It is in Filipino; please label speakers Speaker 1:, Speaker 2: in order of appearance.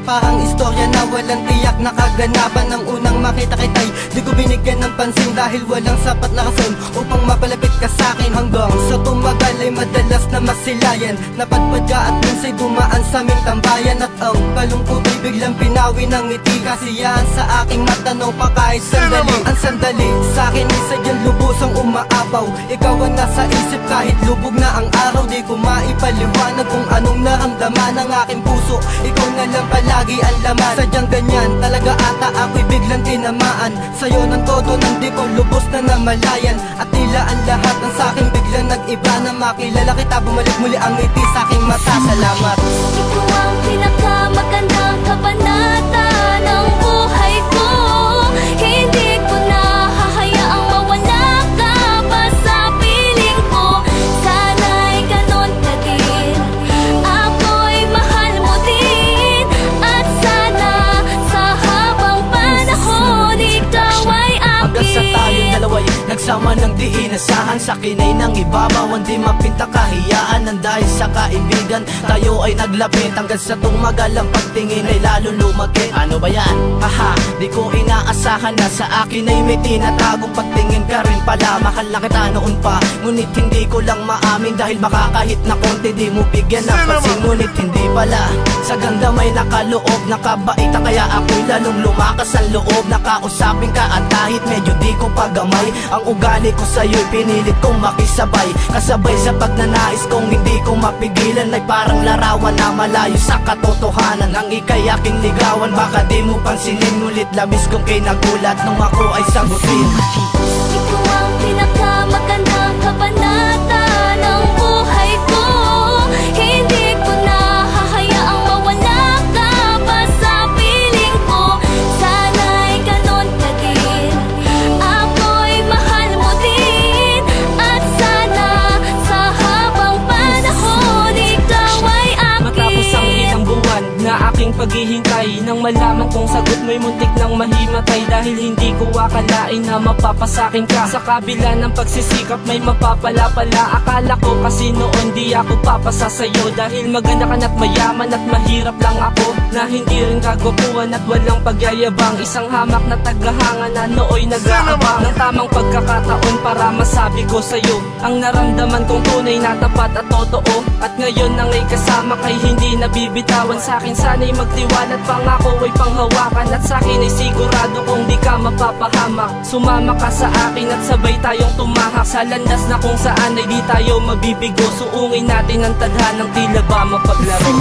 Speaker 1: parang istorya na walang tiyak na kaganapan. Ang unang makita kita'y di ko binigyan ng pansin, dahil walang sapat na rason upang mapalapit ka sa'kin. Hanggang sa tumagal ay madalas na masilayan, napadpad ka at minsa'y dumaan sa aming tambayan. At ang kalungkot ay biglang pinawi ng ngiti, kasiyahan sa aking mata nung pa kahit sandali. Ang sandali sa'kin ay sadyang lubusang umaapaw. Ikaw ang nasa isip kahit lubog na ang araw. Di ko maipaliwanag kung anong naramdaman ng aking puso, ikaw na lang palagi ang laman. Sadyang ganyan talaga ata ako'y biglang tinamaan. Sa'yo ng todo nang di ko lubos na namalayan. At tila ang lahat ng sa'kin biglang nag-iba, na makilala kita, bumalik muli ang ngiti sa'king mata. Salamat.
Speaker 2: Ikaw ang pinakamagandang kabanata ng buhay ko. Hindi ko na hahayaang mawala ka pa sa piling ko. Sana'y ganon ka din, ako'y mahal mo din. At sana sa habang panahon ikaw ay akin.
Speaker 3: Hanggang sa tayong dalawa'y nagsama ng di inasahan, sa kinay ng ibabaw hindi mapinta kahiyaan. Nang dahil sa kaibigan tayo ay naglapit, hanggang sa tumagal ang pagtingin ay lalo lumagit. Ano ba yan? Haha, di ko inaasahan na sa akin ay may tinatagong pagtingin ka rin pala. Mahal na kita noon pa, ngunit hindi ko lang maamin, dahil baka kahit na konti di mo bigyan ng pansin. Ngunit hindi pala, sa ganda may nakaloob, nakabaita kaya ako'y lalong lumakas ang loob. Nakausapin ka at kahit medyo di ko pagamay, ang ugali ko sa'yo'y pinilit kong makisabay. Kasabay sa pagnanais kong hindi ko mapigilan, ay parang larawan na malayo sa katotohanan. Ang ika'y aking ligawan, baka di mo pansinin, ngunit labis kong kinagulat nung ako ay sagutin.
Speaker 2: Ikaw ang pinakamagandang kabanata ng buhay ko. Hindi ko na hahayaang mawala ka pa sa piling ko. Sana'y ganon ka din, ako'y mahal mo din. At sana sa habang panahon ikaw ay akin.
Speaker 4: Matapos ang ilang buwan na aking paghihintay, nang malaman kong sagot mo'y muntik nang mahimatay. Dahil hindi ko akalain na mapapasakin ka. Sa kabila ng pagsisikap may mapapala pala. Akala ko kasi noon di ako papasa sa'yo, dahil maganda ka na't mayaman at mahirap lang ako, na hindi rin kagwapuan at walang pagyayabang. Isang hamak na tagahanga na nooy nag-aabang ng tamang pagkakataon para masabi ko sa'yo ang naramdaman kong tunay na tapat at totoo. At ngayon nang ay kasama kay hindi nabibitawan, sa'kin sana'y magtiwala at pangako ay panghawakan. At sa'kin ay sigurado kung di ka mapapahamak. Sumama ka sa akin at sabay tayong tumahak sa landas na kung saan ay di tayo mabibigo. Suungin natin ang tadhanang tila ba mapaglaro.